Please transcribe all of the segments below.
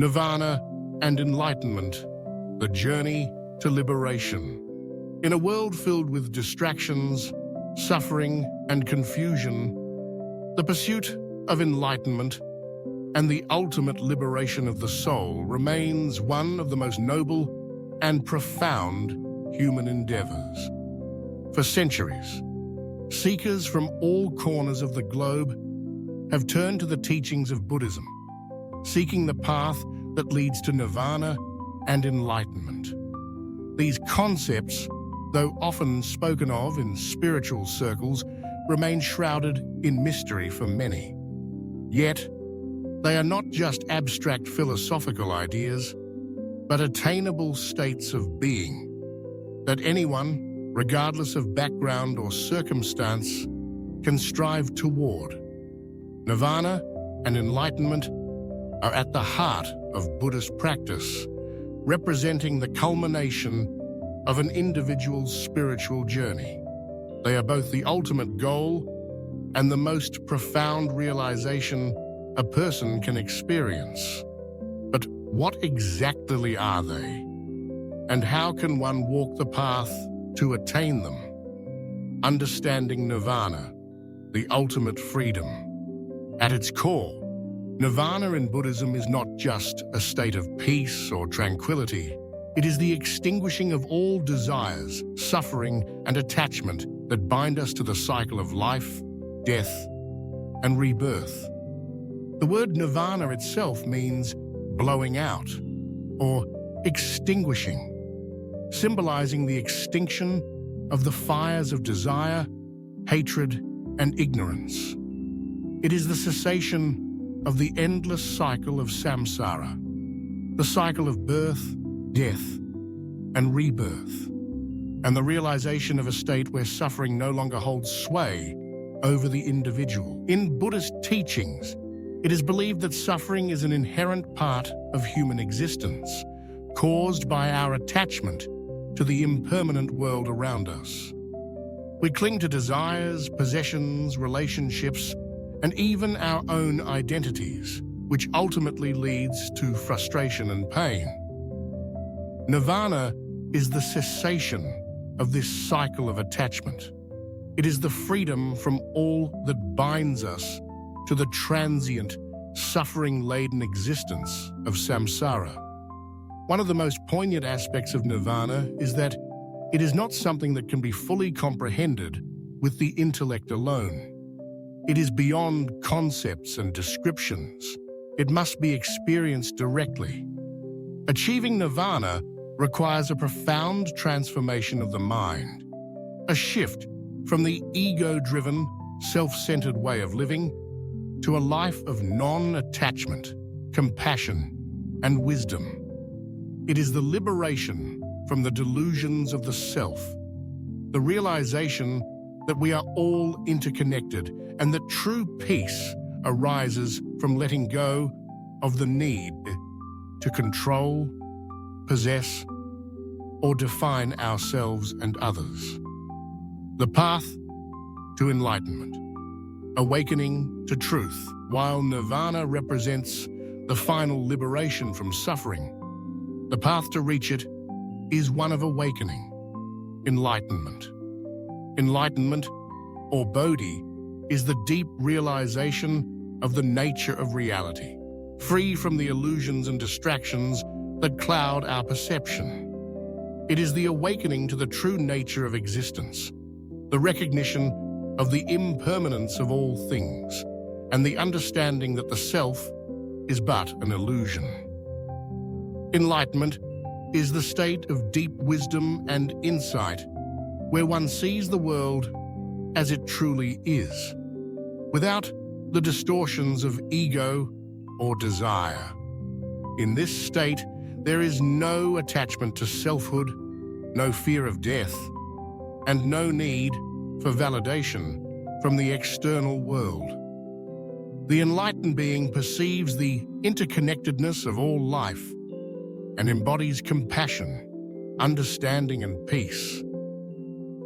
Nirvana and Enlightenment, the journey to liberation. In a world filled with distractions, suffering, and confusion, the pursuit of enlightenment and the ultimate liberation of the soul remains one of the most noble and profound human endeavors. For centuries, seekers from all corners of the globe have turned to the teachings of Buddhism, seeking the path that leads to nirvana and enlightenment. These concepts, though often spoken of in spiritual circles, remain shrouded in mystery for many. Yet, they are not just abstract philosophical ideas, but attainable states of being that anyone, regardless of background or circumstance, can strive toward. Nirvana and enlightenment are at the heart of Buddhist practice, representing the culmination of an individual's spiritual journey. They are both the ultimate goal and the most profound realization a person can experience. But what exactly are they? And how can one walk the path to attain them? Understanding nirvana, the ultimate freedom. At its core, nirvana in Buddhism is not just a state of peace or tranquility. It is the extinguishing of all desires, suffering, and attachment that bind us to the cycle of life, death, and rebirth. The word nirvana itself means blowing out or extinguishing, symbolizing the extinction of the fires of desire, hatred, and ignorance. It is the cessation of the endless cycle of samsara, the cycle of birth, death, and rebirth, and the realization of a state where suffering no longer holds sway over the individual. In Buddhist teachings, it is believed that suffering is an inherent part of human existence, caused by our attachment to the impermanent world around us. We cling to desires, possessions, relationships, and even our own identities, which ultimately leads to frustration and pain. Nirvana is the cessation of this cycle of attachment. It is the freedom from all that binds us to the transient, suffering-laden existence of samsara. One of the most poignant aspects of nirvana is that it is not something that can be fully comprehended with the intellect alone. It is beyond concepts and descriptions. It must be experienced directly. Achieving nirvana requires a profound transformation of the mind, a shift from the ego-driven, self-centered way of living to a life of non-attachment, compassion, and wisdom. It is the liberation from the delusions of the self, the realization that we are all interconnected and that true peace arises from letting go of the need to control, possess, or define ourselves and others. The path to enlightenment, awakening to truth. While nirvana represents the final liberation from suffering, the path to reach it is one of awakening, enlightenment. Enlightenment, or bodhi, is the deep realization of the nature of reality, free from the illusions and distractions that cloud our perception. It is the awakening to the true nature of existence, the recognition of the impermanence of all things, and the understanding that the self is but an illusion. Enlightenment is the state of deep wisdom and insight, where one sees the world as it truly is, without the distortions of ego or desire. In this state, there is no attachment to selfhood, no fear of death, and no need for validation from the external world. The enlightened being perceives the interconnectedness of all life and embodies compassion, understanding, and peace.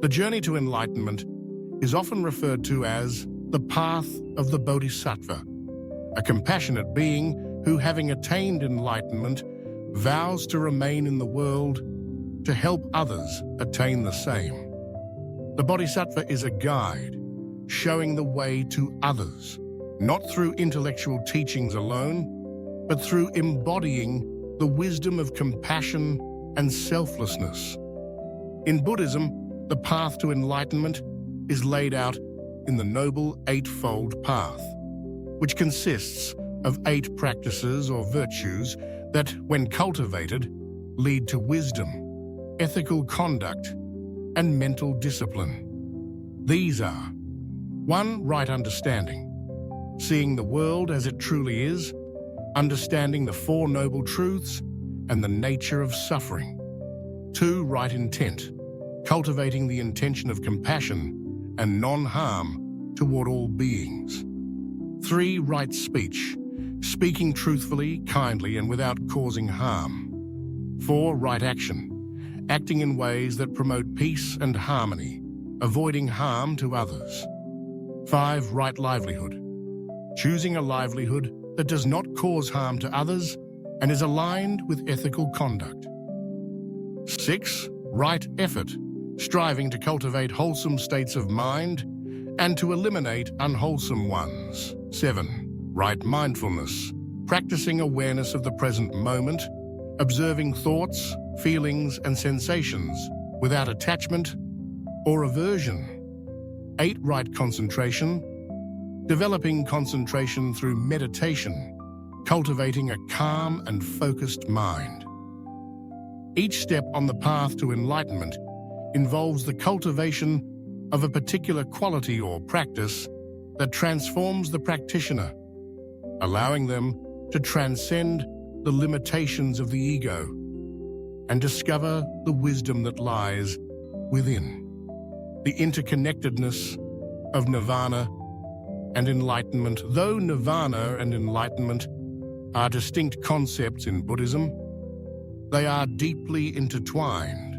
The journey to enlightenment is often referred to as the path of the Bodhisattva, a compassionate being who, having attained enlightenment, vows to remain in the world to help others attain the same. The Bodhisattva is a guide, showing the way to others, not through intellectual teachings alone, but through embodying the wisdom of compassion and selflessness. In Buddhism, the path to enlightenment is laid out in the Noble Eightfold Path, which consists of 8 practices or virtues that, when cultivated, lead to wisdom, ethical conduct, and mental discipline. These are 1. Right understanding, seeing the world as it truly is, understanding the Four Noble Truths and the nature of suffering. 2. Right intent, cultivating the intention of compassion and non-harm toward all beings. 3. Right speech, speaking truthfully, kindly, and without causing harm. 4. Right action, acting in ways that promote peace and harmony, avoiding harm to others. 5. Right livelihood, choosing a livelihood that does not cause harm to others and is aligned with ethical conduct. 6. Right effort, striving to cultivate wholesome states of mind and to eliminate unwholesome ones. 7. Right mindfulness, practicing awareness of the present moment, observing thoughts, feelings, and sensations without attachment or aversion. 8. Right concentration, developing concentration through meditation, cultivating a calm and focused mind. Each step on the path to enlightenment involves the cultivation of a particular quality or practice that transforms the practitioner, allowing them to transcend the limitations of the ego and discover the wisdom that lies within. The interconnectedness of Nirvana and enlightenment. Though Nirvana and enlightenment are distinct concepts in Buddhism, they are deeply intertwined.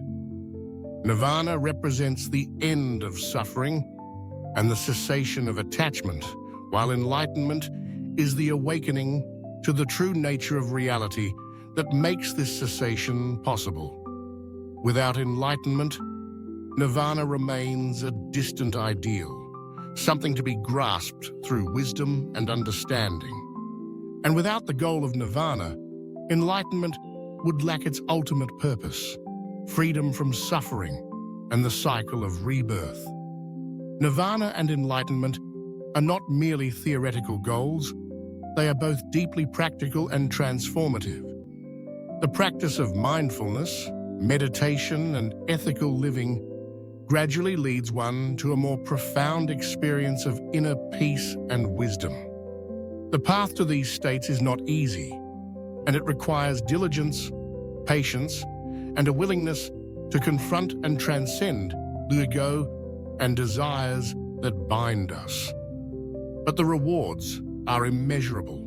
Nirvana represents the end of suffering and the cessation of attachment, while enlightenment is the awakening to the true nature of reality that makes this cessation possible. Without enlightenment, Nirvana remains a distant ideal, something to be grasped through wisdom and understanding. And without the goal of Nirvana, enlightenment would lack its ultimate purpose, freedom from suffering and the cycle of rebirth. Nirvana and enlightenment are not merely theoretical goals, they are both deeply practical and transformative. The practice of mindfulness, meditation, and ethical living gradually leads one to a more profound experience of inner peace and wisdom. The path to these states is not easy, and it requires diligence, patience, and a willingness to confront and transcend the ego and desires that bind us. But the rewards are immeasurable.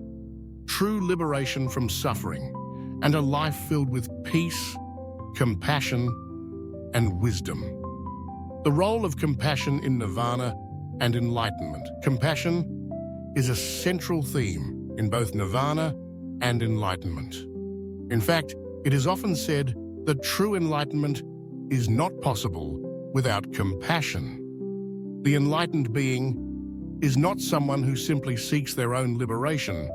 True liberation from suffering and a life filled with peace, compassion, and wisdom. The role of compassion in Nirvana and enlightenment. Compassion is a central theme in both Nirvana and enlightenment. In fact, it is often said that true enlightenment is not possible without compassion. The enlightened being is not someone who simply seeks their own liberation,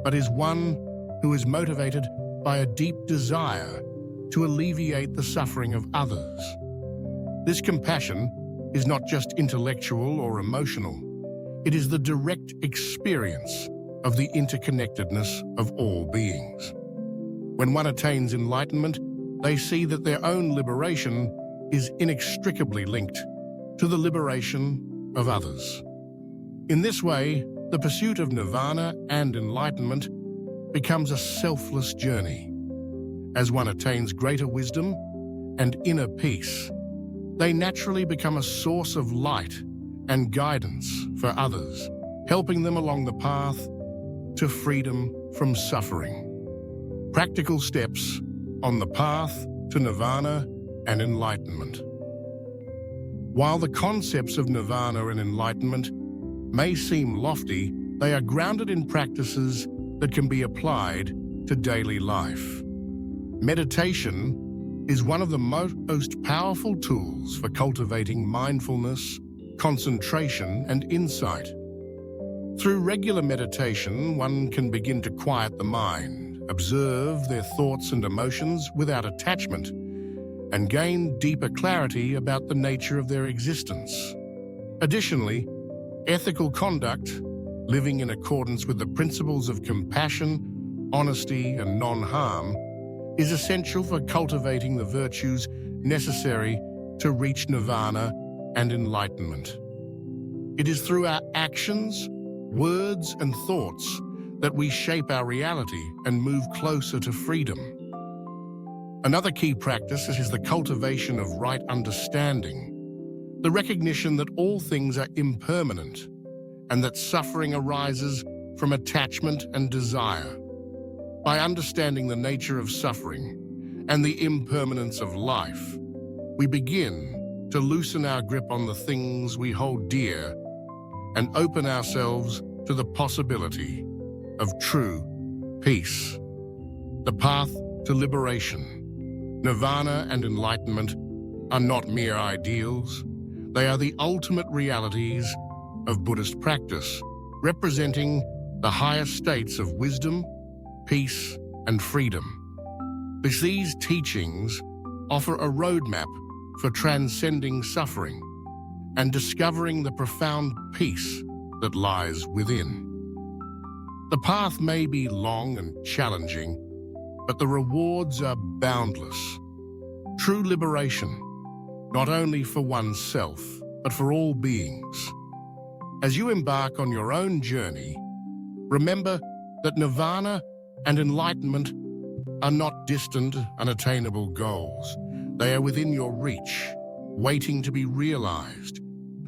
but is one who is motivated by a deep desire to alleviate the suffering of others. This compassion is not just intellectual or emotional. It is the direct experience of the interconnectedness of all beings. When one attains enlightenment, they see that their own liberation is inextricably linked to the liberation of others. In this way, the pursuit of Nirvana and enlightenment becomes a selfless journey. As one attains greater wisdom and inner peace, they naturally become a source of light and guidance for others, helping them along the path to freedom from suffering. Practical steps on the path to Nirvana and enlightenment. While the concepts of Nirvana and enlightenment may seem lofty, they are grounded in practices that can be applied to daily life. Meditation is one of the most powerful tools for cultivating mindfulness, concentration, and insight. Through regular meditation, one can begin to quiet the mind, observe their thoughts and emotions without attachment, and gain deeper clarity about the nature of their existence. Additionally, ethical conduct, living in accordance with the principles of compassion, honesty, and non-harm, is essential for cultivating the virtues necessary to reach nirvana and enlightenment. It is through our actions, words, and thoughts that we shape our reality and move closer to freedom. Another key practice is the cultivation of right understanding, the recognition that all things are impermanent and that suffering arises from attachment and desire. By understanding the nature of suffering and the impermanence of life, we begin to loosen our grip on the things we hold dear and open ourselves to the possibility of true peace. The path to liberation, nirvana and enlightenment are not mere ideals. They are the ultimate realities of Buddhist practice, representing the highest states of wisdom, peace, and freedom. These teachings offer a roadmap for transcending suffering and discovering the profound peace that lies within. The path may be long and challenging, but the rewards are boundless. True liberation, not only for oneself, but for all beings. As you embark on your own journey, remember that nirvana and enlightenment are not distant, unattainable goals. They are within your reach, waiting to be realized.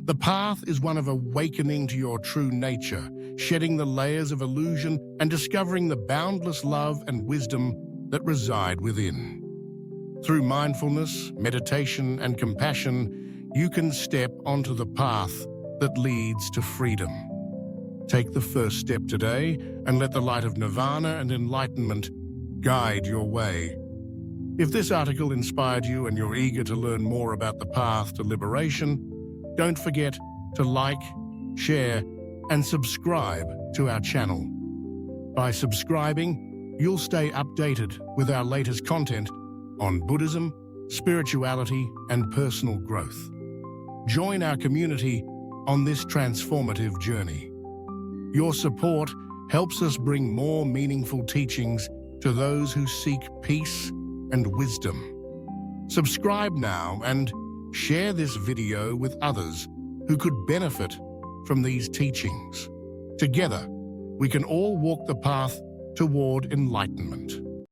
The path is one of awakening to your true nature, shedding the layers of illusion and discovering the boundless love and wisdom that reside within. Through mindfulness, meditation, and compassion, you can step onto the path that leads to freedom. Take the first step today and let the light of nirvana and enlightenment guide your way. If this article inspired you and you're eager to learn more about the path to liberation, don't forget to like, share, and subscribe to our channel. By subscribing, you'll stay updated with our latest content on Buddhism, spirituality, and personal growth. Join our community on this transformative journey. Your support helps us bring more meaningful teachings to those who seek peace and wisdom. Subscribe now and share this video with others who could benefit from these teachings. Together, we can all walk the path toward enlightenment.